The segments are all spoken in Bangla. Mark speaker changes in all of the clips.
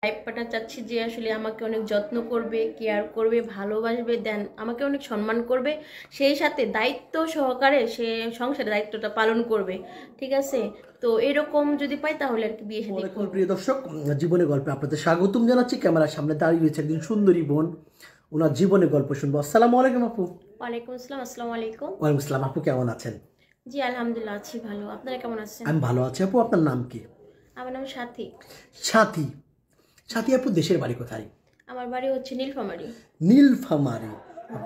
Speaker 1: লাইফ পার্টনার চাচ্ছি যে আসলে আমাকে অনেক যত্ন করবে, কেয়ার করবে, ভালোবাসবে, দেন আমাকে অনেক সম্মান করবে, সেই সাথে দায়িত্ব সহকারে সে সংসারের দায়িত্বটা পালন করবে। ঠিক আছে, তো এরকম যদি পাই তাহলে আর কি বিয়ে শাদী করব।
Speaker 2: প্রিয় দর্শক, জীবনের গল্পে আপনাদের স্বাগতম জানাচ্ছি। ক্যামেরার সামনে দাঁড়িয়ে রয়েছে একজন সুন্দরী বোন, ওনার জীবনের গল্প শুনবো। আসসালামু আলাইকুম আপু।
Speaker 1: ওয়ালাইকুম আসসালাম। আসসালামু আলাইকুম।
Speaker 2: ওয়ালাইকুম আসসালাম আপু, কেমন আছেন?
Speaker 1: জি আলহামদুলিল্লাহ আছি ভালো, আপনারা কেমন আছেন?
Speaker 2: আমি ভালো আছি আপু। আপনার নাম কি?
Speaker 1: আমার নাম সাথী।
Speaker 2: সাথী। সাথী আপু, দেশের বাড়ি কোথায়?
Speaker 1: আমার বাড়ি হচ্ছে নীলফামারী।
Speaker 2: নীলফামারী,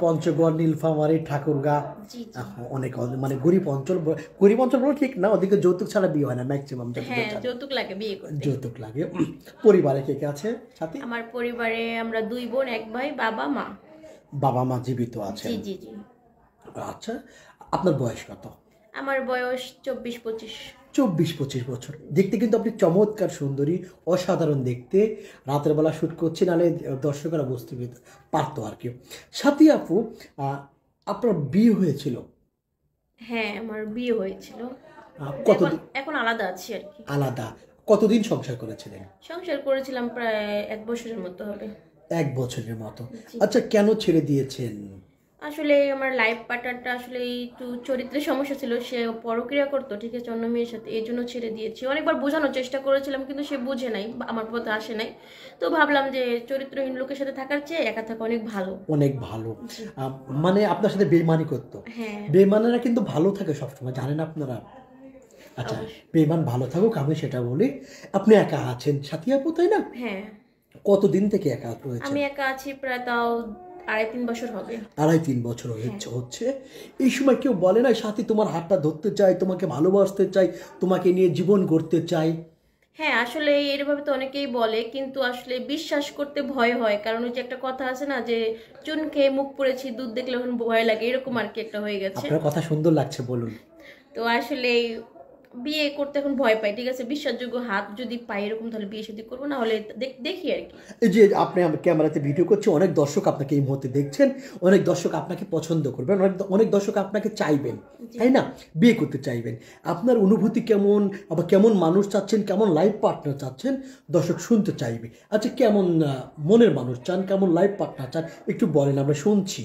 Speaker 2: পঞ্চগড়, নীলফামারী, ঠাকুরগাঁ।
Speaker 1: জি জি।
Speaker 2: অনেক মানে গরিব অঞ্চল। গরিব অঞ্চল বলে ঠিক না, ওদিকে যৌতুক ছাড়া বিয়ে হয় না ম্যাক্সিমাম।
Speaker 1: হ্যাঁ, যৌতুক লাগে বিয়ে করতে।
Speaker 2: যৌতুক লাগে। পরিবারে কে কে আছে সাথী?
Speaker 1: আমার পরিবারে আমরা 2 বোন 1 ভাই, বাবা মা।
Speaker 2: বাবা মা জীবিত আছেন?
Speaker 1: জি জি জি।
Speaker 2: আচ্ছা, আপনার বয়স কত?
Speaker 1: আমার বয়স 24-25।
Speaker 2: 24-25 বছর। দেখতে কিন্তু আপনি চমৎকার সুন্দরী, অসাধারণ দেখতে। রাতের বেলা শ্যুট করছি, নাহলে দর্শকরা বুঝতে পারতো আর কি। সাথী আপু, আপনার বিয়ে হয়েছিল?
Speaker 1: হ্যাঁ, আমার বিয়ে হয়েছিল।
Speaker 2: কতদিন?
Speaker 1: এখন আলাদা আছি আর কি।
Speaker 2: আলাদা। কতদিন সংসার করেছিলেন?
Speaker 1: সংসার করেছিলাম প্রায় 1 বছরের মতো হবে।
Speaker 2: 1 বছরের মতো।
Speaker 1: জি।
Speaker 2: আচ্ছা, কেন ছেড়ে দিয়েছেন?
Speaker 1: আসলে আমার লাইফ পার্টনারটা আসলে একটু চরিত্রের সমস্যা ছিল, সে পরক্রিয়া করতো, ঠিক আছে, অন্য মেয়ের সাথে, এই জন্য ছেড়ে দিয়েছি। অনেকবার বোঝানোর চেষ্টা করেছিলাম কিন্তু সে বুঝে নাই, আমার পথে আসে নাই। তো ভাবলাম যে চরিত্রহীন লোকের সাথে থাকার চেয়ে একা থাকা অনেক ভালো।
Speaker 2: অনেক ভালো।
Speaker 1: জি।
Speaker 2: মানে আপনার সাথে বেইমানি করতো?
Speaker 1: হ্যাঁ।
Speaker 2: বেইমানেরা কিন্তু ভালো থাকে সবসময়, জানেন আপনারা? আচ্ছা,
Speaker 1: অবশ্যই।
Speaker 2: বেইমান ভালো থাকুক, আমি সেটা বলি। আপনি একা আছেন সাথী আপু, তাই না?
Speaker 1: হ্যাঁ,
Speaker 2: কতদিন থেকে একা রয়েছেন?
Speaker 1: আমি একা আছি প্রায় তাও 2.5-3 বছর হবে।
Speaker 2: 2.5-3 বছর
Speaker 1: হ্যাঁ।
Speaker 2: হচ্ছে। এই সময় কেউ বলে না, সাথী তোমার হাতটা ধরতে চাই, তোমাকে ভালোবাসতে চাই, তোমাকে নিয়ে জীবন গড়তে চাই?
Speaker 1: হ্যাঁ, আসলে এরভাবে তো অনেকেই বলে, কিন্তু আসলে বিশ্বাস করতে ভয় হয়। কারণ ওই যে একটা কথা আছে না, যে চুন খেয়ে মুখ পুড়েছি, দুধ দেখলে এখন ভয় লাগে, এরকম আর কি একটা হয়ে গেছে।
Speaker 2: আপনার কথা সুন্দর লাগছে, বলুন।
Speaker 1: তো আসলে বিয়ে করতে এখন ভয় পাই। ঠিক আছে, বিশ্বাসযোগ্য হাত যদি পাই এরকম, তাহলে বিয়ে শাদী করবো, না হলে দেখি আর কি।
Speaker 2: এই যে আপনি আমার ক্যামেরাতে ভিডিও করছে, অনেক দর্শক আপনাকে এই মুহূর্তে দেখছেন, অনেক দর্শক আপনাকে পছন্দ করবেন, অনেক দর্শক আপনাকে চাইবেন, তাই না? বিয়ে করতে চাইবেন। আপনার অনুভূতি কেমন, আবার কেমন মানুষ চাচ্ছেন, কেমন লাইফ পার্টনার চাচ্ছেন, দর্শক শুনতে চাইবে। আচ্ছা, কেমন মনের মানুষ চান, কেমন লাইফ পার্টনার চান, একটু বলেন, আমরা শুনছি।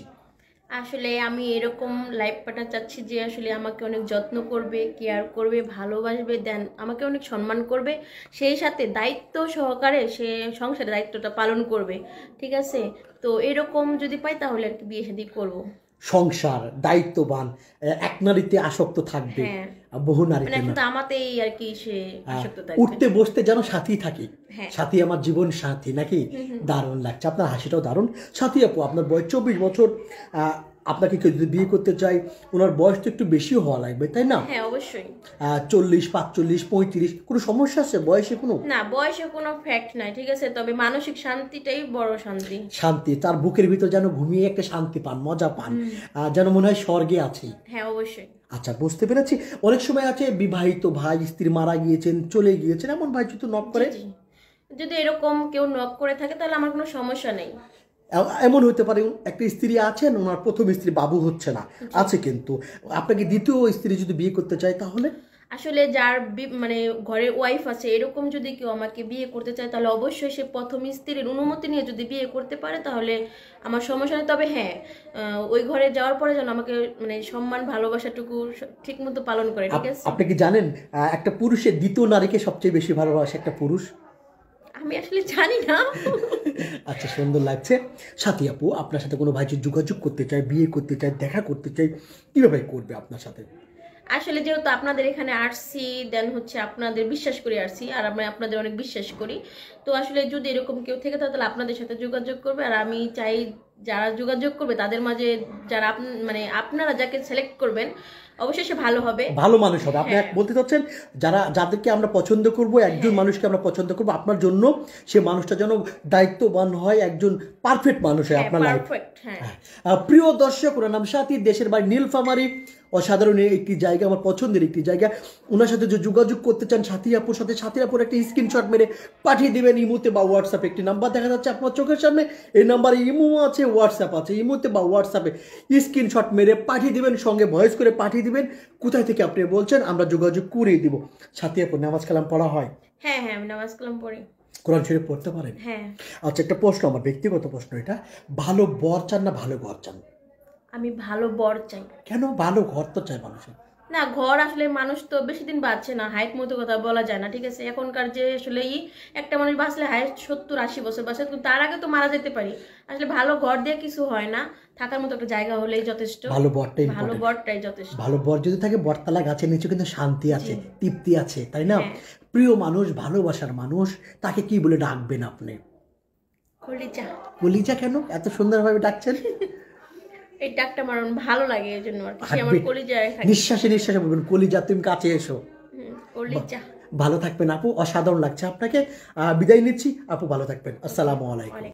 Speaker 1: আসলে আমি এরকম লাইফ পার্টনার চাচ্ছি যে আসলে আমাকে অনেক যত্ন করবে, কেয়ার করবে, ভালোবাসবে, দেন আমাকে অনেক সম্মান করবে, সেই সাথে দায়িত্ব সহকারে সে সংসারের দায়িত্বটা পালন করবে। ঠিক আছে, তো এরকম যদি পাই তাহলে আর কি বিয়ে শাদী করবো।
Speaker 2: সংসার, দায়িত্ববান, এক নারীতে আসক্ত থাকবে,
Speaker 1: হ্যাঁ,
Speaker 2: বহু
Speaker 1: মানে
Speaker 2: নারীতে
Speaker 1: এখন
Speaker 2: না।
Speaker 1: তো আমাতেই আর কি সে আসক্ত থাকবে।
Speaker 2: উঠতে বসতে যেন সাথী থাকি।
Speaker 1: হ্যাঁ।
Speaker 2: সাথী আমার জীবন সাথী নাকি?
Speaker 1: হুম হুম।
Speaker 2: দারুণ লাগছে, আপনার হাসিটাও দারুণ। সাথী আপু, আপনার বয়স 24 বছর। আপনাকে কেউ যদি বিয়ে করতে চাই, ওনার বয়স তো একটু বেশি হওয়া লাগবে, তাই না?
Speaker 1: হ্যাঁ অবশ্যই।
Speaker 2: 40, 45, 35, কোনো সমস্যা আছে বয়সে কোনো?
Speaker 1: না, বয়সে কোনো ফ্যাক্ট নাই, ঠিক আছে, তবে মানসিক শান্তিটাই বড় শান্তি।
Speaker 2: শান্তি, তার বুকের ভিতর যেন ঘুমিয়ে একটা শান্তি পান, মজা পান, যেন মনে হয় স্বর্গে আছি।
Speaker 1: হ্যাঁ অবশ্যই।
Speaker 2: আচ্ছা, বুঝতে পেরেছি। অনেক সময় আছে বিবাহিত ভাই, স্ত্রী মারা গিয়েছেন, চলে গিয়েছেন, এমন ভাই যদি নক
Speaker 1: জি
Speaker 2: করে?
Speaker 1: জি। যদি এরকম কেউ নক করে থাকে তাহলে আমার কোনো সমস্যা নেই।
Speaker 2: এমন হতে পারে একটা স্ত্রী আছেন, ওনার প্রথম স্ত্রী বাবু হচ্ছে না, আছে কিন্তু আপনাকে দ্বিতীয় স্ত্রী যদি বিয়ে করতে চায়, তাহলে?
Speaker 1: আসলে যার মানে ঘরের ওয়াইফ আছে, এরকম যদি কেউ আমাকে বিয়ে করতে চায় তাহলে অবশ্যই সে প্রথম স্ত্রীর অনুমতি নিয়ে যদি বিয়ে করতে পারে তাহলে আমার সমস্যা নেই। তবে হ্যাঁ, ওই ঘরে যাওয়ার পরে যেন আমাকে মানে সম্মান ভালোবাসাটুকু ঠিক মতো পালন করে। ঠিক আছে।
Speaker 2: আপনি কি জানেন, একটা পুরুষের দ্বিতীয় নারীকে সবচেয়ে বেশি ভালোবাসে একটা পুরুষ?
Speaker 1: আমি আসলে জানি না।
Speaker 2: আচ্ছা, সুন্দর লাগছে। সাথী আপু, আপনার সাথে কোনো ভাই যদি যোগাযোগ করতে চায়, বিয়ে করতে চায়, দেখা করতে চায়, কীভাবে করবে আপনার সাথে?
Speaker 1: আসলে যেহেতু আপনাদের এখানে আসছি, দেন হচ্ছে আপনাদের বিশ্বাস করে আসছি, আর আমি আপনাদের অনেক বিশ্বাস করি। তো আসলে যদি এরকম কেউ থেকে থাকে তাহলে আপনাদের সাথে যোগাযোগ করবে। আর আমি চাই যারা যোগাযোগ করবে তাদের মাঝে যারা মানে আপনারা যাকে সিলেক্ট করবেন অবশ্যই সে ভালো হবে,
Speaker 2: ভালো মানুষ হবে। আপনি
Speaker 1: হ্যাঁ।
Speaker 2: বলতে চাচ্ছেন যাদেরকে আমরা পছন্দ করব, একজন
Speaker 1: হ্যাঁ।
Speaker 2: মানুষকে আমরা পছন্দ করব, আপনার জন্য সে মানুষটা যেন দায়িত্ববান হয়, একজন পারফেক্ট মানুষ হয়
Speaker 1: হ্যাঁ,
Speaker 2: আপনার লাইফ।
Speaker 1: পারফেক্ট। হ্যাঁ।
Speaker 2: প্রিয় দর্শক, ওনার নাম সাথী, দেশের বাড়ি নীলফামারী। অসাধারণ একটি জায়গা, আমার পছন্দের একটি জায়গা। ওনার সাথে যে যোগাযোগ করতে চান সাথী আপুর সাথে, সাথী আপুর একটা স্ক্রিনশট মেরে পাঠিয়ে দেবেন ইমোতে বা হোয়াটসঅ্যাপে। একটি নাম্বার দেখা যাচ্ছে আপনার চোখের সামনে, এই নাম্বারে ইমো আছে, হোয়াটসঅ্যাপ আছে। ইমোতে বা হোয়াটসঅ্যাপে স্ক্রিনশট মেরে পাঠিয়ে দিবেন, সঙ্গে ভয়েস করে পাঠিয়ে দিবেন কোথায় থেকে আপনি বলছেন, আমরা যোগাযোগ করে দিব। সাথী আপু, নামাজ কালাম পড়া হয়?
Speaker 1: হ্যাঁ হ্যাঁ, আমি নামাজ কালাম পড়ি।
Speaker 2: কোরআন শরীফ পড়তে পারেন?
Speaker 1: হ্যাঁ।
Speaker 2: আচ্ছা, একটা প্রশ্ন, আমার ব্যক্তিগত প্রশ্ন এটা, ভালো বর চান না ভালো ঘর চান?
Speaker 1: আমি ভালো বর চাই।
Speaker 2: কেন? ভালো ঘর তো চাই মানুষের।
Speaker 1: না, ঘর আসলে মানুষ তো বেশি দিন বাঁচছে না, হাইট মতো কথা বলা যায় না, ঠিক আছে? এখনকার যে আসলে একটা মানুষ বাঁচলে হাইট 70-80 বছর বাঁচে, কিন্তু তার আগে তো মারা যেতে পারি। আসলে ভালো ঘর দিয়ে কিছু হয় না, থাকার মতো একটা জায়গা হলেই যথেষ্ট।
Speaker 2: ভালো বরটাই
Speaker 1: ভালো
Speaker 2: important।
Speaker 1: বরটাই যথেষ্ট।
Speaker 2: ভালো বর যদি থাকে, বরতলা গাছের নিচে কিন্তু শান্তি আছে, তৃপ্তি আছে, তাই না?
Speaker 1: হ্যাঁ।
Speaker 2: প্রিয় মানুষ, ভালোবাসার মানুষ, তাকে কি বলে ডাকবেন আপনি?
Speaker 1: কলিজা।
Speaker 2: কলিজা কেন এত সুন্দরভাবে ডাকছেন?
Speaker 1: এই ডাকটা আমার ভালো লাগে, এই জন্য আর কি। সে আমার কলিজায় থাকে।
Speaker 2: নিঃশ্বাসে নিঃশ্বাসে বলবেন, কলিজা তুমি কাছে এসো।
Speaker 1: কলিজা।
Speaker 2: ভালো থাকবেন আপু, অসাধারণ লাগছে আপনাকে। বিদায় নিচ্ছি আপু, ভালো থাকবেন। আসসালামু আলাইকুম।